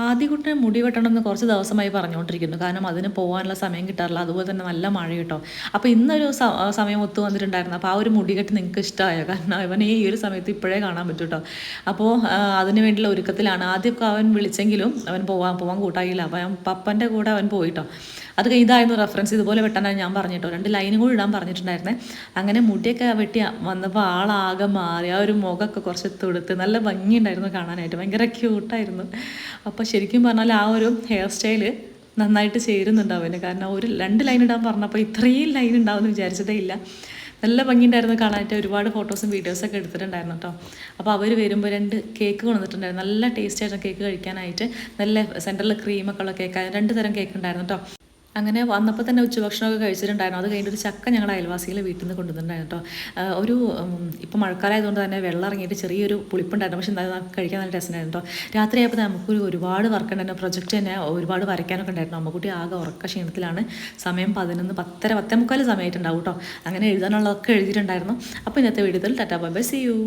ആദ്യകുട്ടിനെ മുടി വെട്ടണമെന്ന് കുറച്ച് ദിവസമായി പറഞ്ഞുകൊണ്ടിരിക്കുന്നു. കാരണം അതിന് പോകാനുള്ള സമയം കിട്ടാറില്ല. അതുപോലെ തന്നെ നല്ല മഴ കേട്ടോ. അപ്പോൾ ഇന്നൊരു സമയം ഒത്തു വന്നിട്ടുണ്ടായിരുന്നു. അപ്പോൾ ആ ഒരു മുടികെട്ട് നിങ്ങൾക്ക് ഇഷ്ടമായോ? കാരണം അവനെ ഈ ഒരു സമയത്ത് ഇപ്പോഴേ കാണാൻ പറ്റും കേട്ടോ. അപ്പോൾ അതിന് വേണ്ടിയുള്ള ഒരുക്കത്തിലാണ്. ആദ്യമൊക്കെ അവൻ വിളിച്ചെങ്കിലും അവൻ പോവാൻ കൂട്ടായില്ല. അപ്പോൾ അവൻ പപ്പൻ്റെ കൂടെ അവൻ പോയിട്ടോ. അത് ഇതായിരുന്നു റെഫറൻസ്, ഇതുപോലെ വെട്ടാനാണ് ഞാൻ പറഞ്ഞിട്ടോ. 2 ലൈനും കൂടി ഇടാൻ പറഞ്ഞിട്ടുണ്ടായിരുന്നേ. അങ്ങനെ മുടിയൊക്കെ വെട്ടി വന്നപ്പോൾ ആളാകെ മാറി. ആ ഒരു മുഖമൊക്കെ കുറച്ച് തുടുത്ത് നല്ല ഭംഗിയുണ്ടായിരുന്നു കാണാനായിട്ട്. ഭയങ്കര ക്യൂട്ടായിരുന്നു. അപ്പോൾ ശരിക്കും പറഞ്ഞാൽ ആ ഒരു ഹെയർ സ്റ്റൈല് നന്നായിട്ട് ചേരുന്നുണ്ട് അവന്. കാരണം 2 ലൈൻ ഇടാൻ പറഞ്ഞപ്പോൾ ഇത്രയും ലൈൻ ഉണ്ടാവുമെന്ന് വിചാരിച്ചതേ ഇല്ല. നല്ല ഭംഗിയുണ്ടായിരുന്നു കാണാനായിട്ട്. ഒരുപാട് ഫോട്ടോസും വീഡിയോസൊക്കെ എടുത്തിട്ടുണ്ടായിരുന്നു കേട്ടോ. അപ്പോൾ അവർ വരുമ്പോൾ 2 കേക്ക് കൊണ്ടുവന്നിട്ടുണ്ടായിരുന്നു. നല്ല ടേസ്റ്റ് ആയിരുന്നു കേക്ക് കഴിക്കാനായിട്ട്. നല്ല സെൻറ്ററിൽ ക്രീമൊക്കെ ഉള്ള കേക്ക്, 2 തരം കേക്ക് ഉണ്ടായിരുന്നു കേട്ടോ. അങ്ങനെ വന്നപ്പോൾ തന്നെ ഉച്ചഭക്ഷണമൊക്കെ കഴിച്ചിട്ടുണ്ടായിരുന്നു. അത് കഴിഞ്ഞിട്ട് ഒരു ചക്ക ഞങ്ങളുടെ അയൽവാസികളെ വീട്ടിൽ നിന്ന് കൊണ്ടുവന്നിട്ടുണ്ടായിരുന്നു കേട്ടോ. ഒരു ഇപ്പം മഴക്കാലമായതുകൊണ്ട് തന്നെ വെള്ളം ഇറങ്ങിയിട്ട് ചെറിയൊരു പുളിപ്പുണ്ടായിരുന്നു. പക്ഷേ എന്തായാലും കഴിക്കാൻ നല്ല ടേസ്റ്റുണ്ടായിരുന്നു കേട്ടോ. രാത്രിയായപ്പോൾ നമുക്കൊരു ഒരുപാട് വർക്ക് ഉണ്ടായിരുന്നു. പ്രൊജക്റ്റ് തന്നെ ഒരുപാട് വരയ്ക്കാനൊക്കെ ഉണ്ടായിരുന്നു. അമ്മക്കുട്ടി ആകെ ഉറക്ക ക്ഷീണത്തിലാണ്. സമയം 11, 10:30, 10:45 സമയമായിട്ടുണ്ടാവും കേട്ടോ. അങ്ങനെ എഴുതാനുള്ളതൊക്കെ എഴുതിയിട്ടുണ്ടായിരുന്നു. അപ്പോൾ ഇന്നത്തെ വീഡിയോയിൽ tata bye bye, see U.